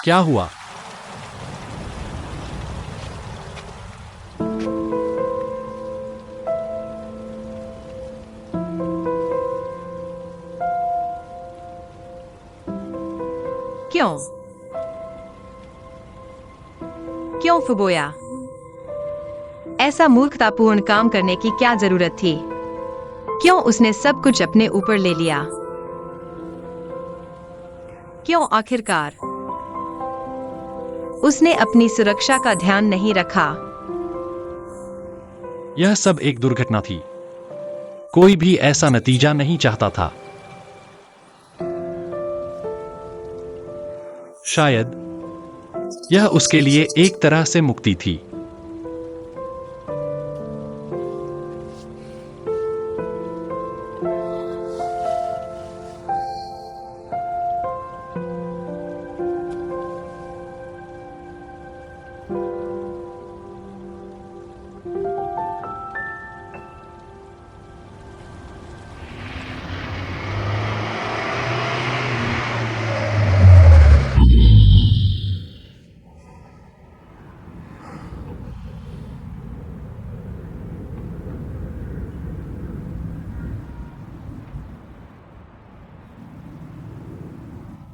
क्या हुआ? क्यों? क्यों फुबोया? ऐसा मूर्खतापूर्ण काम करने की क्या जरूरत थी? क्यों उसने सब कुछ अपने ऊपर ले लिया? क्यों आखिरकार उसने अपनी सुरक्षा का ध्यान नहीं रखा? यह सब एक दुर्घटना थी। कोई भी ऐसा नतीजा नहीं चाहता था। शायद यह उसके लिए एक तरह से मुक्ति थी।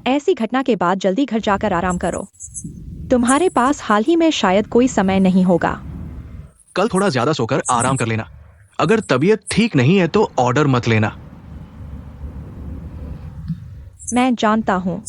ऐसी घटना के बाद जल्दी घर जाकर आराम करो। तुम्हारे पास हाल ही में शायद कोई समय नहीं होगा। कल थोड़ा ज्यादा सोकर आराम कर लेना। अगर तबीयत ठीक नहीं है तो ऑर्डर मत लेना। मैं जानता हूँ।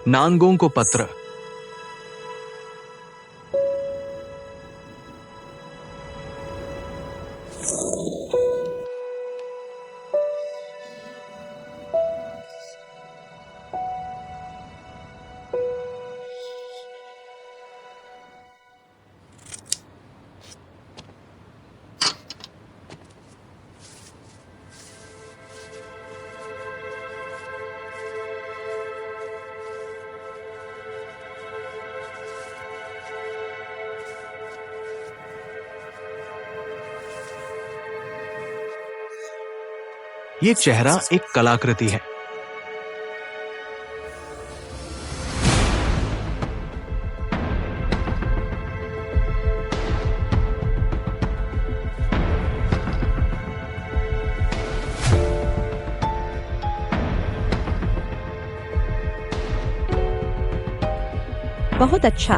नानगोंग को पत्र। ये चेहरा एक कलाकृति है। बहुत अच्छा।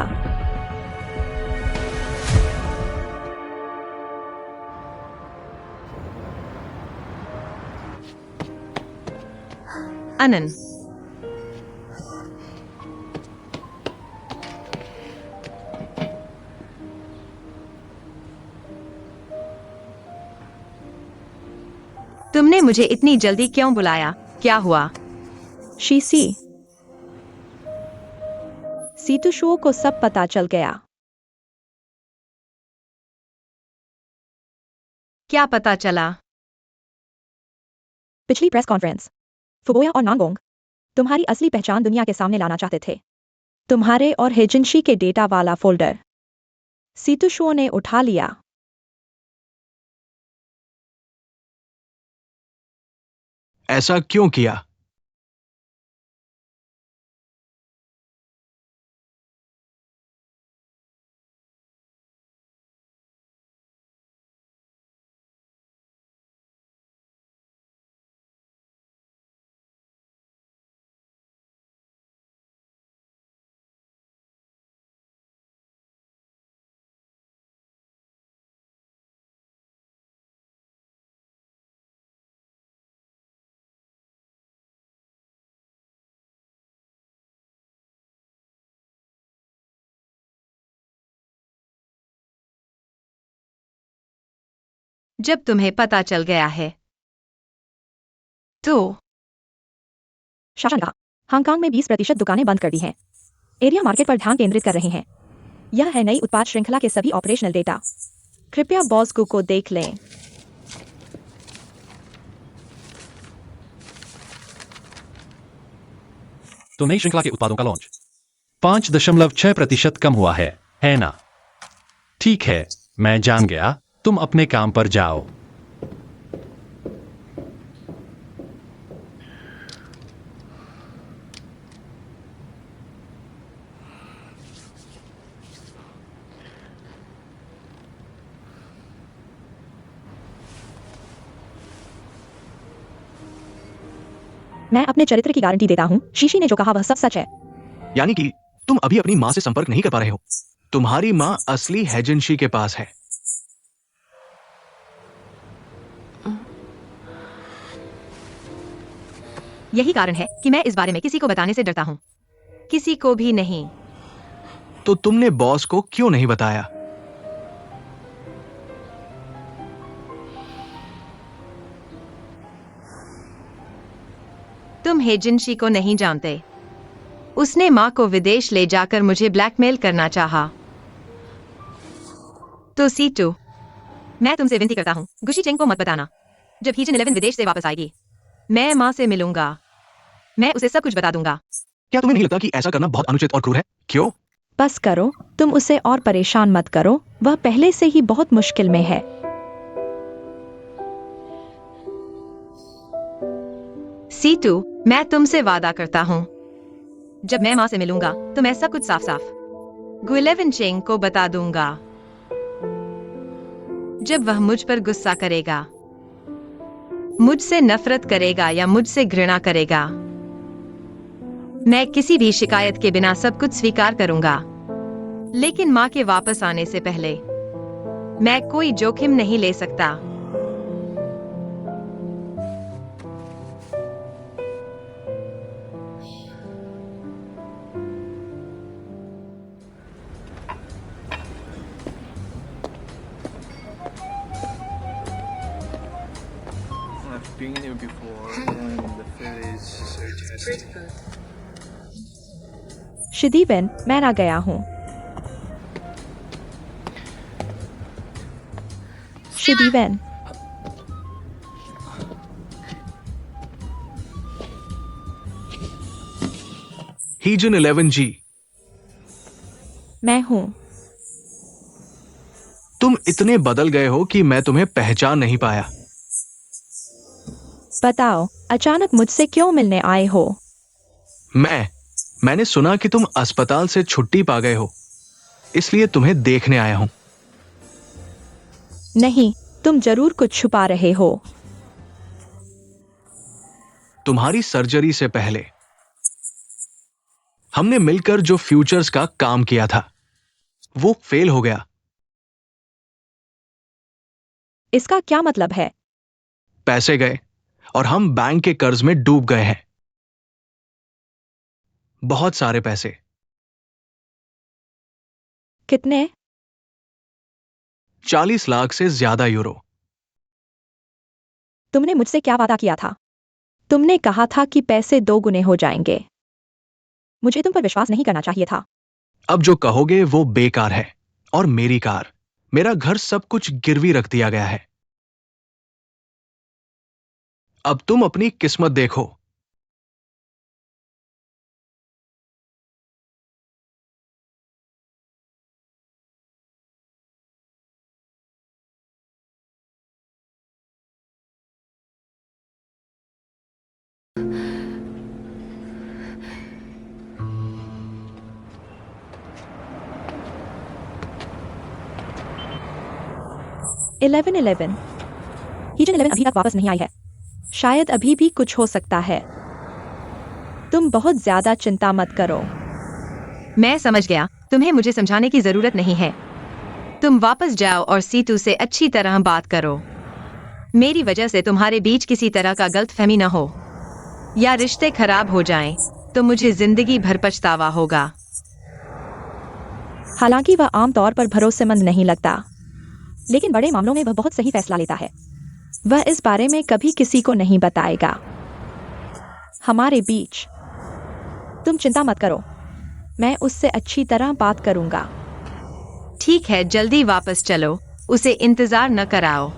अनन, तुमने मुझे इतनी जल्दी क्यों बुलाया? क्या हुआ? शीसी, सीतुशुओ को सब पता चल गया। क्या पता चला? पिछली प्रेस कॉन्फ्रेंस। फुबोया और नांगोंग तुम्हारी असली पहचान दुनिया के सामने लाना चाहते थे। तुम्हारे और हेजिनशी के डेटा वाला फोल्डर सीतुशुओ ने उठा लिया। ऐसा क्यों किया? जब तुम्हें पता चल गया है तो शाशा ने कहा, हांगकांग में 20% दुकानें बंद कर दी हैं। एरिया मार्केट पर ध्यान केंद्रित कर रहे हैं। यह है नई उत्पाद श्रृंखला के सभी ऑपरेशनल डेटा। कृपया बॉस को देख लें। तो नई श्रृंखला के उत्पादों का लॉन्च 5.6% कम हुआ है ना? ठीक है, मैं जान गया। तुम अपने काम पर जाओ। मैं अपने चरित्र की गारंटी देता हूँ, शीशी ने जो कहा वह सब सच है। यानी कि तुम अभी अपनी माँ से संपर्क नहीं कर पा रहे हो। तुम्हारी माँ असली हेजिनशी के पास है। यही कारण है कि मैं इस बारे में किसी को बताने से डरता हूँ। किसी को भी नहीं। तो तुमने बॉस को क्यों नहीं बताया? तुम हेजिनशी को नहीं जानते। उसने माँ को विदेश ले जाकर मुझे ब्लैकमेल करना चाहा। तो सीटू, मैं तुमसे विनती करता हूँ, गुशी चेंग को मत बताना। जब हीजन 11 विदेश से वापस आएगी, मैं माँ से मिलूंगा। मैं उसे सब कुछ बता दूंगा। क्या तुम्हें नहीं लगता कि ऐसा करना बहुत अनुचित और क्रूर है? क्यों? बस करो, तुम उसे और परेशान मत करो। वह पहले से ही बहुत मुश्किल में है। सीटू, मैं तुमसे वादा करता हूँ, जब मैं माँ से मिलूंगा तो मैं सब कुछ साफ साफ गुइलेवन चेंग को बता दूंगा। जब वह मुझ पर गुस्सा करेगा, मुझसे नफरत करेगा या मुझसे घृणा करेगा, मैं किसी भी शिकायत के बिना सब कुछ स्वीकार करूंगा। लेकिन माँ के वापस आने से पहले मैं कोई जोखिम नहीं ले सकता। I've been here before and the food is so tasty. शिदीबेन, मैं ना गया हूँ। शिदीबेन, हीजन 11G, मैं हूँ। तुम इतने बदल गए हो कि मैं तुम्हें पहचान नहीं पाया। बताओ, अचानक मुझसे क्यों मिलने आए हो? मैंने सुना कि तुम अस्पताल से छुट्टी पा गए हो, इसलिए तुम्हें देखने आया हूं। नहीं, तुम जरूर कुछ छुपा रहे हो। तुम्हारी सर्जरी से पहले हमने मिलकर जो फ्यूचर्स का काम किया था, वो फेल हो गया। इसका क्या मतलब है? पैसे गए और हम बैंक के कर्ज में डूब गए हैं। बहुत सारे पैसे। कितने? 40 लाख से ज्यादा यूरो। तुमने मुझसे क्या वादा किया था? तुमने कहा था कि पैसे 2 गुने हो जाएंगे। मुझे तुम पर विश्वास नहीं करना चाहिए था। अब जो कहोगे वो बेकार है। और मेरी कार, मेरा घर, सब कुछ गिरवी रख दिया गया है। अब तुम अपनी किस्मत देखो। इलेवन हीजन 11 अभी तक वापस नहीं आई है। शायद अभी भी कुछ हो सकता है। तुम बहुत ज्यादा चिंता मत करो। मैं समझ गया, तुम्हें मुझे समझाने की जरूरत नहीं है। तुम वापस जाओ और सीतू से अच्छी तरह बात करो। मेरी वजह से तुम्हारे बीच किसी तरह का गलतफहमी न हो या रिश्ते खराब हो जाएं, तो मुझे जिंदगी भर पछतावा होगा। हालांकि वह आमतौर पर भरोसेमंद नहीं लगता, लेकिन बड़े मामलों में वह बहुत सही फैसला लेता है। वह इस बारे में कभी किसी को नहीं बताएगा। हमारे बीच। तुम चिंता मत करो, मैं उससे अच्छी तरह बात करूंगा। ठीक है, जल्दी वापस चलो, उसे इंतजार न कराओ।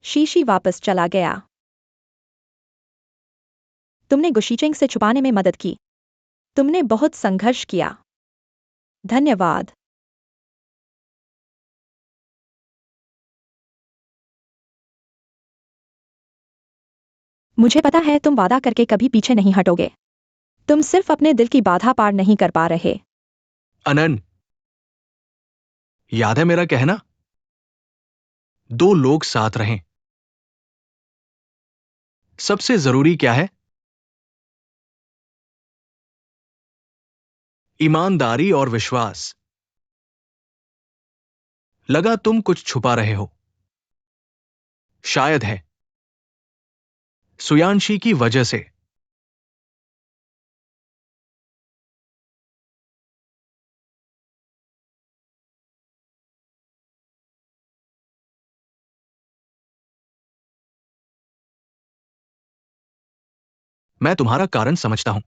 शीशी वापस चला गया। तुमने गुशीचेंग से छुपाने में मदद की। तुमने बहुत संघर्ष किया। धन्यवाद। मुझे पता है तुम वादा करके कभी पीछे नहीं हटोगे। तुम सिर्फ अपने दिल की बाधा पार नहीं कर पा रहे। अनन, याद है मेरा कहना? दो लोग साथ रहें। सबसे जरूरी क्या है? ईमानदारी और विश्वास। लगा तुम कुछ छुपा रहे हो। शायद है सुयांशी की वजह से। मैं तुम्हारा कारण समझता हूं,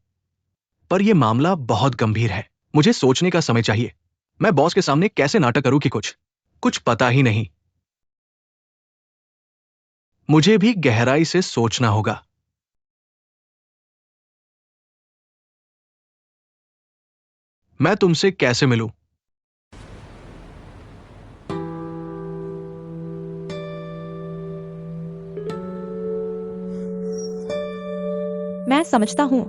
पर यह मामला बहुत गंभीर है। मुझे सोचने का समय चाहिए। मैं बॉस के सामने कैसे नाटक करूं कि कुछ कुछ पता ही नहीं। मुझे भी गहराई से सोचना होगा। मैं तुमसे कैसे मिलूं? मैं समझता हूं।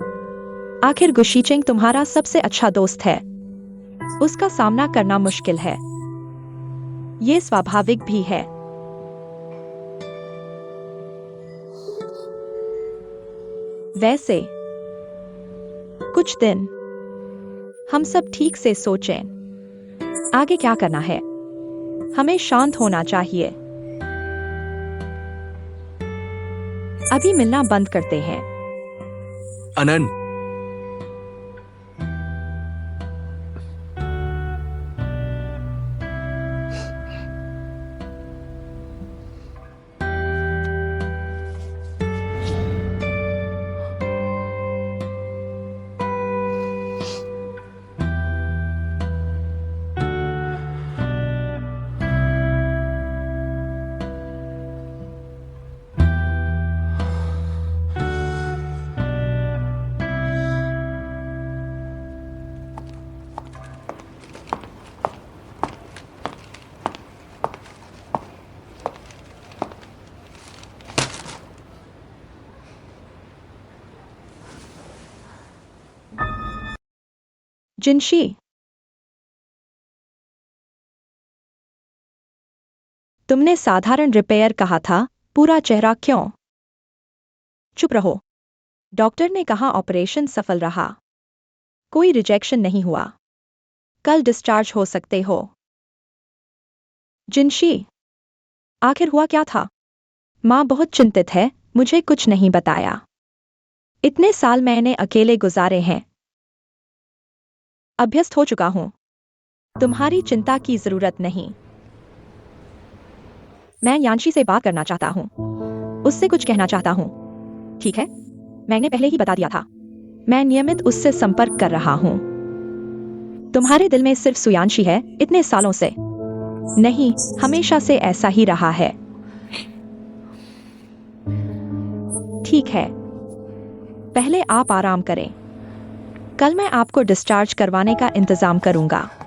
आखिर गुशीचेंग तुम्हारा सबसे अच्छा दोस्त है। उसका सामना करना मुश्किल है। ये स्वाभाविक भी है। वैसे कुछ दिन हम सब ठीक से सोचें। आगे क्या करना है? हमें शांत होना चाहिए। अभी मिलना बंद करते हैं। अनन, जिनशी, तुमने साधारण रिपेयर कहा था, पूरा चेहरा क्यों? चुप रहो। डॉक्टर ने कहा ऑपरेशन सफल रहा। कोई रिजेक्शन नहीं हुआ। कल डिस्चार्ज हो सकते हो। जिनशी, आखिर हुआ क्या था? माँ बहुत चिंतित है, मुझे कुछ नहीं बताया। इतने साल मैंने अकेले गुजारे हैं। अभ्यस्त हो चुका हूं। तुम्हारी चिंता की जरूरत नहीं। मैं यांशी से बात करना चाहता हूं। उससे कुछ कहना चाहता हूं। ठीक है? मैंने पहले ही बता दिया था। मैं नियमित उससे संपर्क कर रहा हूं। तुम्हारे दिल में सिर्फ सुयांशी है, इतने सालों से। नहीं, हमेशा से ऐसा ही रहा है। ठीक है, पहले आप आराम करें। कल मैं आपको डिस्चार्ज करवाने का इंतजाम करूंगा।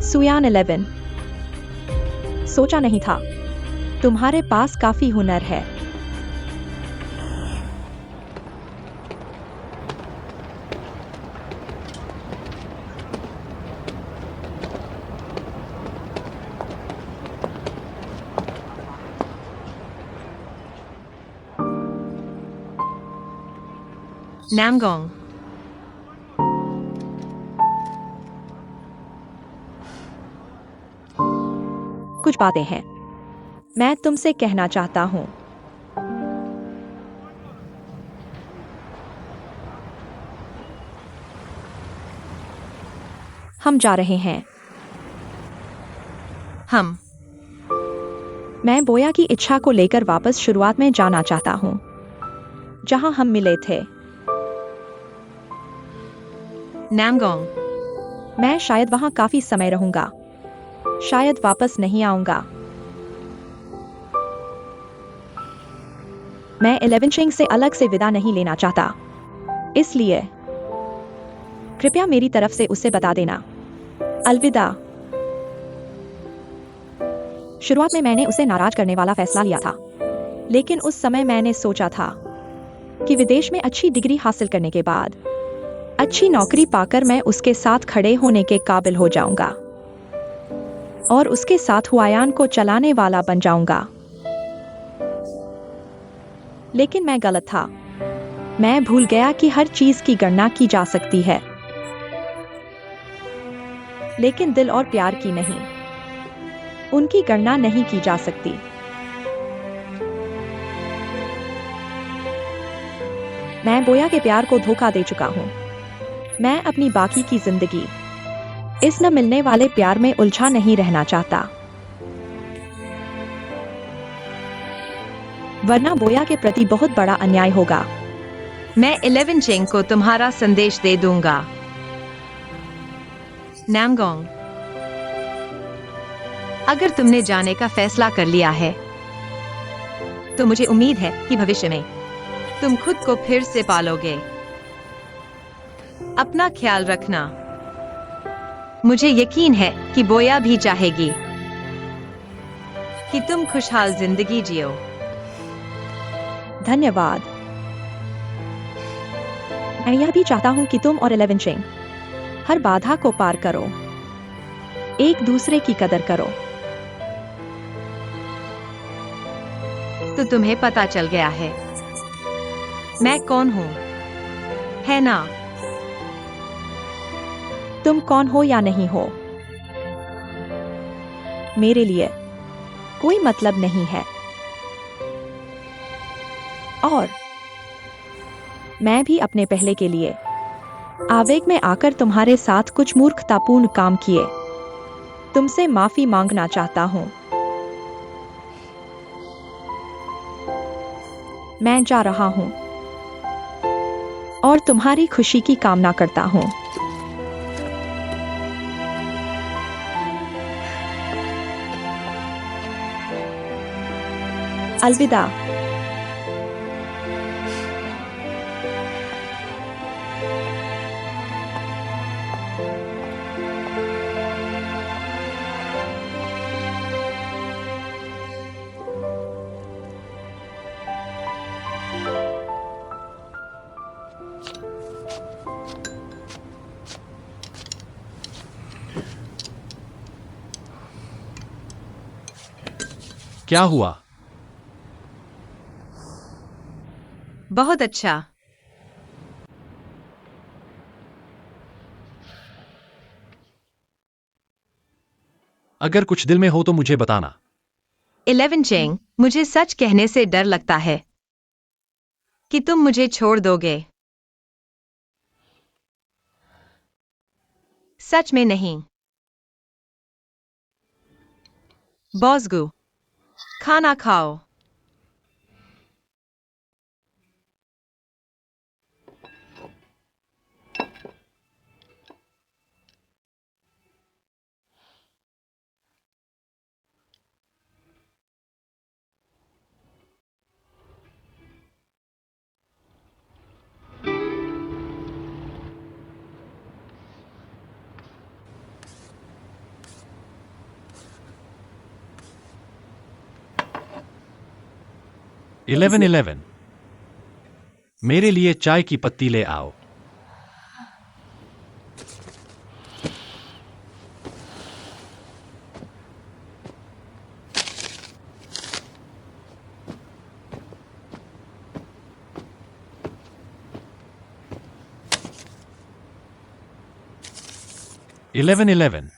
सुयान 11। सोचा नहीं था। तुम्हारे पास काफी हुनर है। नामगोंग। कुछ बातें हैं मैं तुमसे कहना चाहता हूं। हम जा रहे हैं। हम। मैं बोया की इच्छा को लेकर वापस शुरुआत में जाना चाहता हूं, जहां हम मिले थे। नामगोंग। मैं शायद वहां काफी समय रहूंगा, शायद वापस नहीं आऊंगा। मैं 11 चिंग से अलग से विदा नहीं लेना चाहता, इसलिए कृपया मेरी तरफ से उसे बता देना। अलविदा। शुरुआत में मैंने उसे नाराज करने वाला फैसला लिया था, लेकिन उस समय मैंने सोचा था कि विदेश में अच्छी डिग्री हासिल करने के बाद अच्छी नौकरी पाकर मैं उसके साथ खड़े होने के काबिल हो जाऊंगा और उसके साथ हुआयान को चलाने वाला बन जाऊंगा। लेकिन मैं गलत था। मैं भूल गया कि हर चीज की गणना की जा सकती है, लेकिन दिल और प्यार की नहीं। उनकी गणना नहीं की जा सकती। मैं बोया के प्यार को धोखा दे चुका हूं। मैं अपनी बाकी की जिंदगी इस न मिलने वाले प्यार में उलझा नहीं रहना चाहता, वरना बोया के प्रति बहुत बड़ा अन्याय होगा। मैं 11 चिंग को तुम्हारा संदेश दे दूंगा। नामगोंग। अगर तुमने जाने का फैसला कर लिया है, तो मुझे उम्मीद है कि भविष्य में तुम खुद को फिर से पालोगे। अपना ख्याल रखना। मुझे यकीन है कि बोया भी चाहेगी कि तुम खुशहाल जिंदगी जियो। धन्यवाद। मैं यह भी चाहता हूं कि तुम और 11 चिंग हर बाधा को पार करो, एक दूसरे की कदर करो। तो तुम्हें पता चल गया है मैं कौन हूं, है ना? तुम कौन हो या नहीं हो, मेरे लिए कोई मतलब नहीं है। और मैं भी अपने पहले के लिए आवेग में आकर तुम्हारे साथ कुछ मूर्खतापूर्ण काम किए। तुमसे माफी मांगना चाहता हूं। मैं जा रहा हूं और तुम्हारी खुशी की कामना करता हूं। अलविदा। क्या हुआ? बहुत अच्छा। अगर कुछ दिल में हो तो मुझे बताना। 11 चिंग, मुझे सच कहने से डर लगता है कि तुम मुझे छोड़ दोगे। सच में नहीं। बॉसगू, खाना खाओ। 11:11 मेरे लिए चाय की पत्ती ले आओ। (11:11)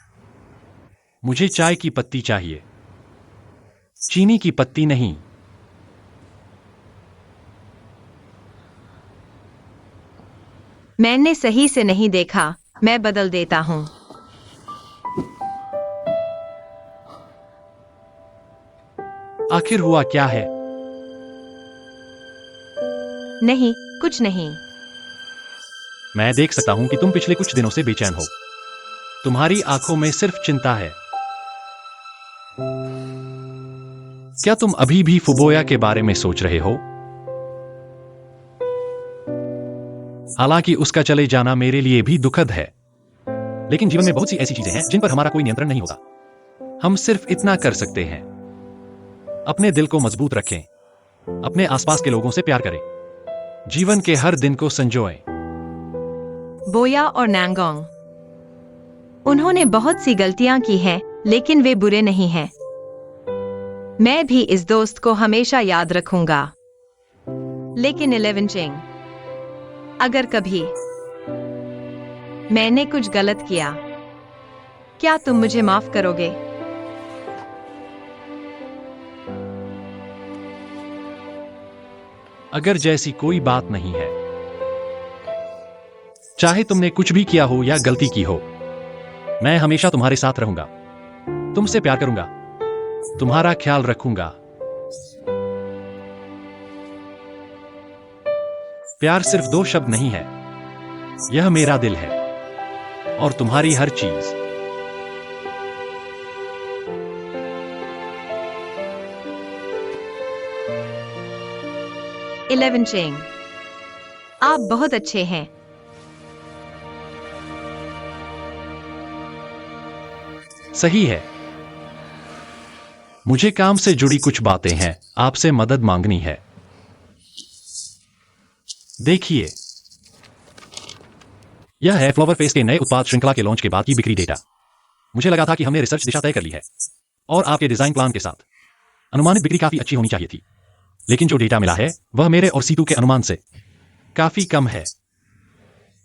मुझे चाय की पत्ती चाहिए, चीनी की पत्ती नहीं। मैंने सही से नहीं देखा, मैं बदल देता हूँ। आखिर हुआ क्या है? नहीं, कुछ नहीं। मैं देख सकता हूं कि तुम पिछले कुछ दिनों से बेचैन हो। तुम्हारी आंखों में सिर्फ चिंता है। क्या तुम अभी भी फुबोया के बारे में सोच रहे हो? हालांकि उसका चले जाना मेरे लिए भी दुखद है, लेकिन जीवन में बहुत सी ऐसी चीजें हैं जिन पर हमारा कोई नियंत्रण नहीं होता। हम सिर्फ इतना कर सकते हैं, अपने दिल को मजबूत रखें, अपने आसपास के लोगों से प्यार करें, जीवन के हर दिन को संजोएं। बोया और नैंगोंग, उन्होंने बहुत सी गलतियां की हैं, लेकिन वे बुरे नहीं हैं। मैं भी इस दोस्त को हमेशा याद रखूंगा। लेकिन 11 चेंग, अगर कभी मैंने कुछ गलत किया, क्या तुम मुझे माफ करोगे? अगर जैसी कोई बात नहीं है, चाहे तुमने कुछ भी किया हो या गलती की हो, मैं हमेशा तुम्हारे साथ रहूंगा, तुमसे प्यार करूंगा, तुम्हारा ख्याल रखूंगा। प्यार सिर्फ दो शब्द नहीं है, यह मेरा दिल है और तुम्हारी हर चीज। इलेवन चेंग, आप बहुत अच्छे हैं। सही है। मुझे काम से जुड़ी कुछ बातें हैं, आपसे मदद मांगनी है। देखिए, यह है फ्लावर फेस के नए उत्पाद श्रृंखला के लॉन्च के बाद की बिक्री डेटा। मुझे लगा था कि हमने रिसर्च दिशा तय कर ली है और आपके डिजाइन प्लान के साथ अनुमानित बिक्री काफी अच्छी होनी चाहिए थी, लेकिन जो डेटा मिला है वह मेरे और सीतू के अनुमान से काफी कम है।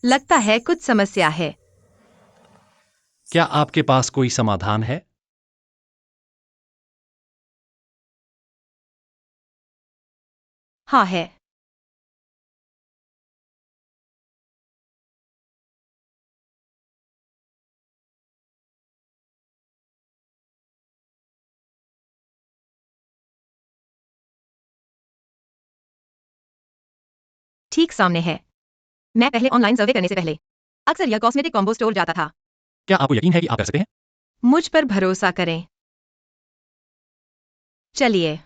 लगता है कुछ समस्या है। क्या आपके पास कोई समाधान है? हाँ है। ठीक सामने है। मैं पहले ऑनलाइन सर्वे करने से पहले अक्सर यह कॉस्मेटिक कॉम्बो स्टोर जाता था। क्या आपको यकीन है कि आप कर सकते हैं? मुझ पर भरोसा करें। चलिए।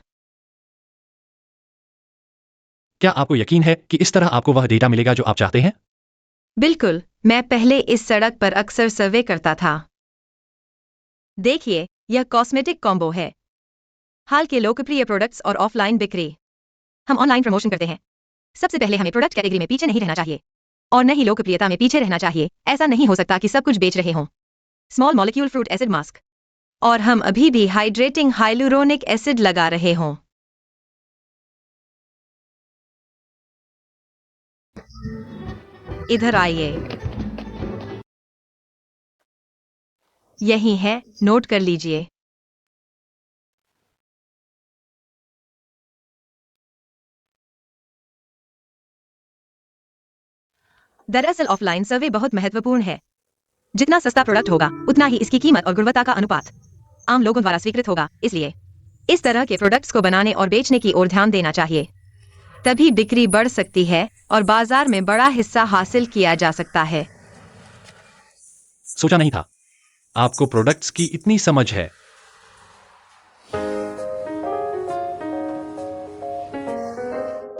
क्या आपको यकीन है कि इस तरह आपको वह डेटा मिलेगा जो आप चाहते हैं? बिल्कुल, मैं पहले इस सड़क पर अक्सर सर्वे करता था। देखिए, यह कॉस्मेटिक कॉम्बो है। हाल के लोकप्रिय प्रोडक्ट्स और ऑफलाइन बिक्री। हम ऑनलाइन प्रमोशन करते हैं। सबसे पहले हमें प्रोडक्ट कैटेगरी में पीछे नहीं रहना चाहिए और न ही लोकप्रियता में पीछे रहना चाहिए। ऐसा नहीं हो सकता कि सब कुछ बेच रहे हों। Small molecule fruit acid mask, और हम अभी भी हाइड्रेटिंग हाइलुरोनिक एसिड लगा रहे हों। इधर आइए। यही है, नोट कर लीजिए। दरअसल ऑफलाइन सर्वे बहुत महत्वपूर्ण है। जितना सस्ता प्रोडक्ट होगा, उतना ही इसकी कीमत और गुणवत्ता का अनुपात आम लोगों द्वारा स्वीकृत होगा। इसलिए इस तरह के प्रोडक्ट्स को बनाने और बेचने की ओर ध्यान देना चाहिए। तभी बिक्री बढ़ सकती है और बाजार में बड़ा हिस्सा हासिल किया जा सकता है। सोचा नहीं था आपको प्रोडक्ट्स की इतनी समझ है।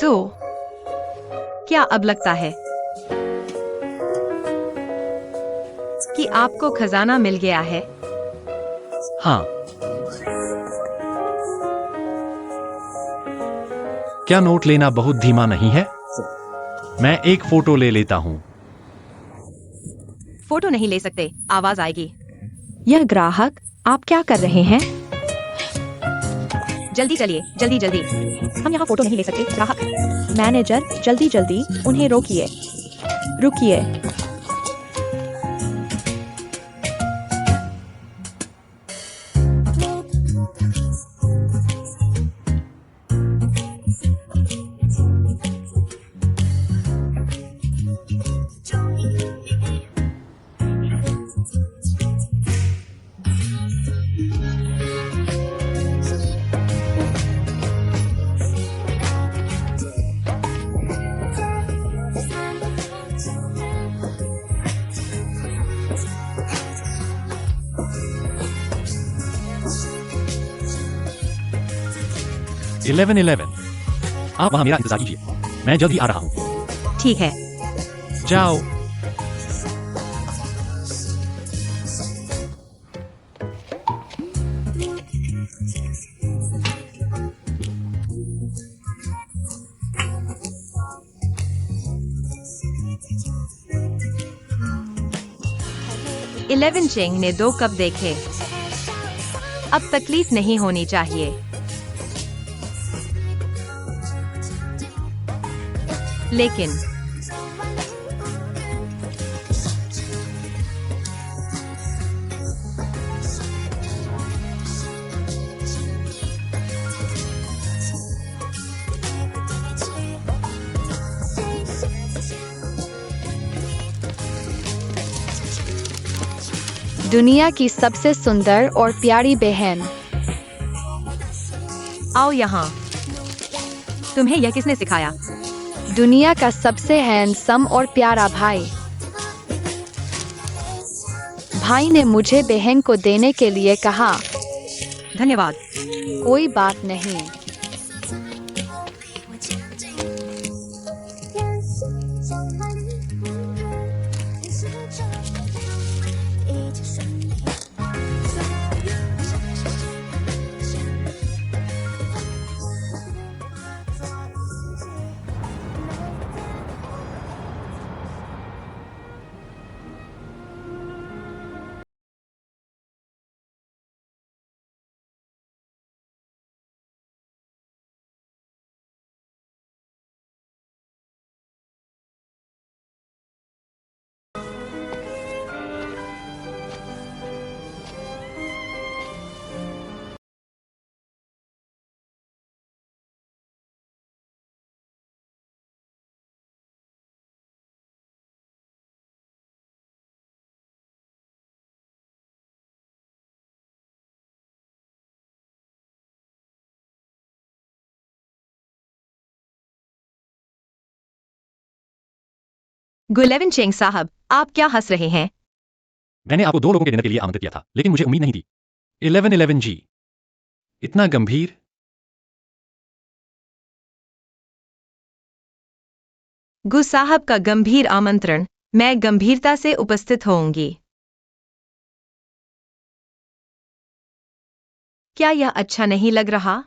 तो क्या अब लगता है कि आपको खजाना मिल गया है? हाँ, क्या नोट लेना बहुत धीमा नहीं है? मैं एक फोटो ले लेता हूँ। फोटो नहीं ले सकते, आवाज आएगी। यह ग्राहक, आप क्या कर रहे हैं? जल्दी चलिए, जल्दी जल्दी। हम यहाँ फोटो नहीं ले सकते। ग्राहक, मैनेजर, जल्दी जल्दी उन्हें रोकिए। रुकिए। इलेवन आप वहां मेरा इंतजार कीजिए, मैं जल्दी आ रहा हूँ। ठीक है। जाओ। इलेवन चेंग ने 2 कप देखे। अब तकलीफ नहीं होनी चाहिए। लेकिन दुनिया की सबसे सुंदर और प्यारी बहन। आओ यहाँ। तुम्हें यह किसने सिखाया? दुनिया का सबसे हैंडसम और प्यारा भाई। भाई ने मुझे बहन को देने के लिए कहा। धन्यवाद। कोई बात नहीं। गुलेवन चेंग साहब, आप क्या हंस रहे हैं? मैंने आपको 2 लोगों के डिनर के लिए आमंत्रित किया था, लेकिन मुझे उम्मीद नहीं थी। 11 जी, इतना गंभीर। गु साहब का गंभीर आमंत्रण, मैं गंभीरता से उपस्थित होऊंगी। क्या यह अच्छा नहीं लग रहा?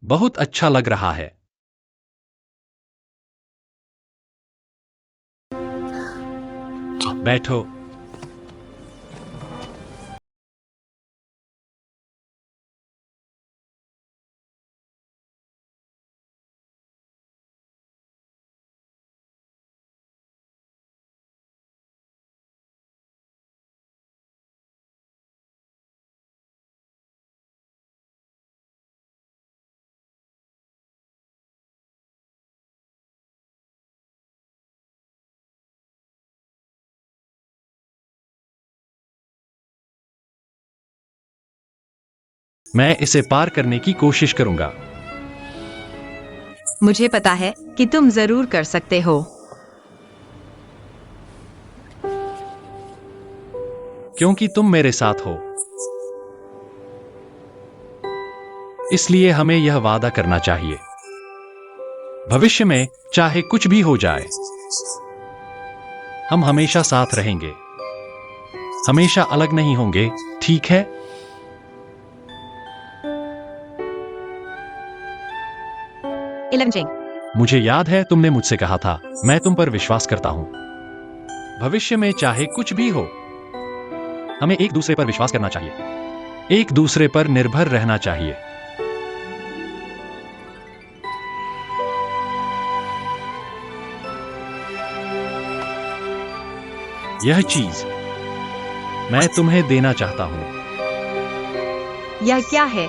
बहुत अच्छा लग रहा है। बैठो। मैं इसे पार करने की कोशिश करूंगा। मुझे पता है कि तुम जरूर कर सकते हो। क्योंकि तुम मेरे साथ हो। इसलिए हमें यह वादा करना चाहिए, भविष्य में चाहे कुछ भी हो जाए, हम हमेशा साथ रहेंगे। हमेशा अलग नहीं होंगे, ठीक है? Ching. मुझे याद है तुमने मुझसे कहा था, मैं तुम पर विश्वास करता हूं। भविष्य में चाहे कुछ भी हो, हमें एक दूसरे पर विश्वास करना चाहिए, एक दूसरे पर निर्भर रहना चाहिए। यह चीज मैं तुम्हें देना चाहता हूं। यह क्या है?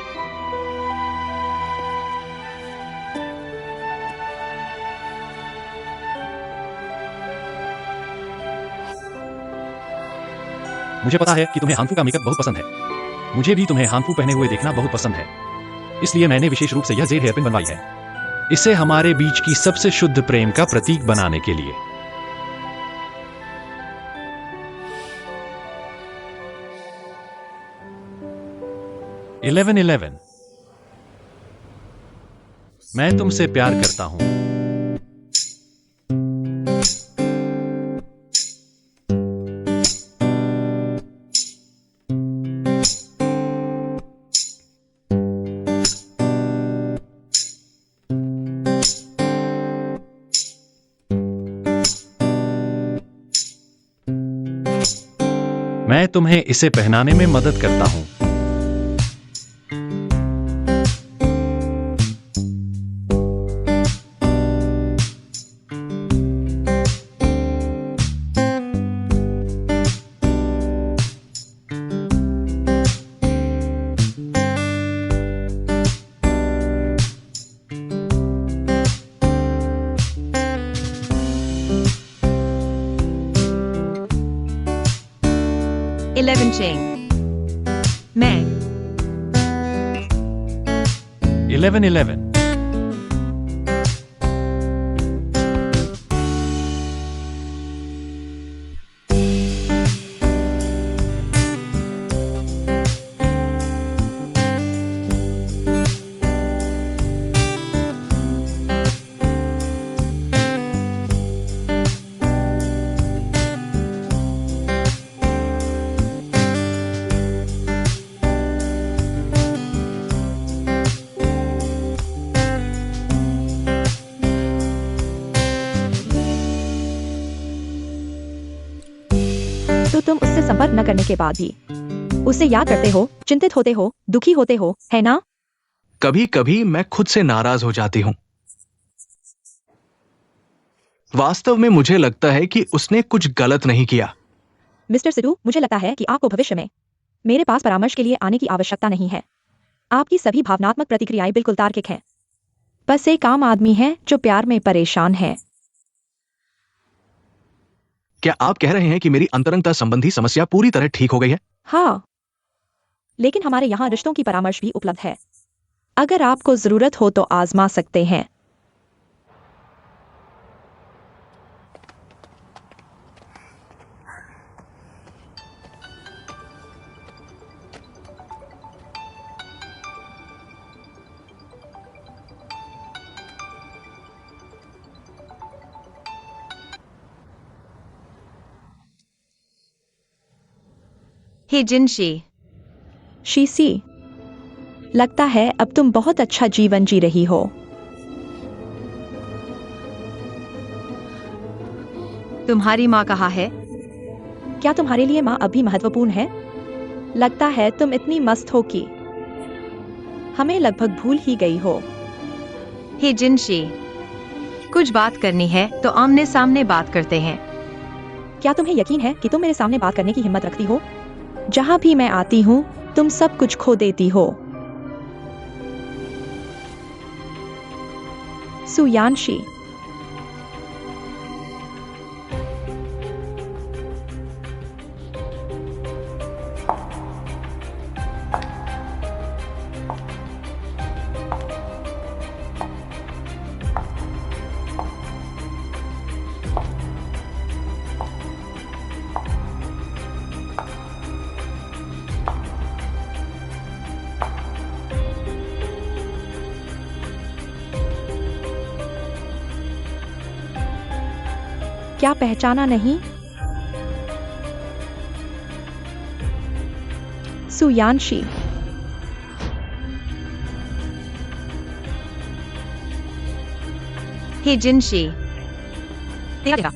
मुझे पता है कि तुम्हें हानफू का मेकअप बहुत पसंद है। मुझे भी तुम्हें हानफू पहने हुए देखना बहुत पसंद है। इसलिए मैंने विशेष रूप से यह जेड हेयरपिन बनवाई है, इसे हमारे बीच की सबसे शुद्ध प्रेम का प्रतीक बनाने के लिए। (11:11) मैं तुमसे प्यार करता हूं। मैं तुम्हें इसे पहनाने में मदद करता हूं। Ching. मैं 11:11 तो तुम उससे संपर्क न करने के बाद भी उसे याद करते हो, चिंतित होते हो, दुखी होते हो, है ना? कभी कभी मैं खुद से नाराज हो जाती हूं। वास्तव में मुझे लगता है कि उसने कुछ गलत नहीं किया। मिस्टर सिद्धू, मुझे लगता है कि आपको भविष्य में मेरे पास परामर्श के लिए आने की आवश्यकता नहीं है। आपकी सभी भावनात्मक प्रतिक्रियाएं बिल्कुल तार्किक हैं। बस एक आम आदमी है जो प्यार में परेशान है। क्या आप कह रहे हैं कि मेरी अंतरंगता संबंधी समस्या पूरी तरह ठीक हो गई है? हाँ, लेकिन हमारे यहाँ रिश्तों की परामर्श भी उपलब्ध है। अगर आपको जरूरत हो तो आजमा सकते हैं। हे जिनशी। शीसी, लगता है अब तुम बहुत अच्छा जीवन जी रही हो। तुम्हारी माँ कहाँ है? क्या तुम्हारे लिए माँ अभी महत्वपूर्ण है? लगता है तुम इतनी मस्त हो कि हमें लगभग भूल ही गई हो। हे जिनशी, कुछ बात करनी है तो आमने सामने बात करते हैं। क्या तुम्हें यकीन है कि तुम मेरे सामने बात करने की हिम्मत रखती हो? जहां भी मैं आती हूँ तुम सब कुछ खो देती हो। सुयांशी, क्या पहचाना नहीं? सुयांशी, हे जिनशी, देखा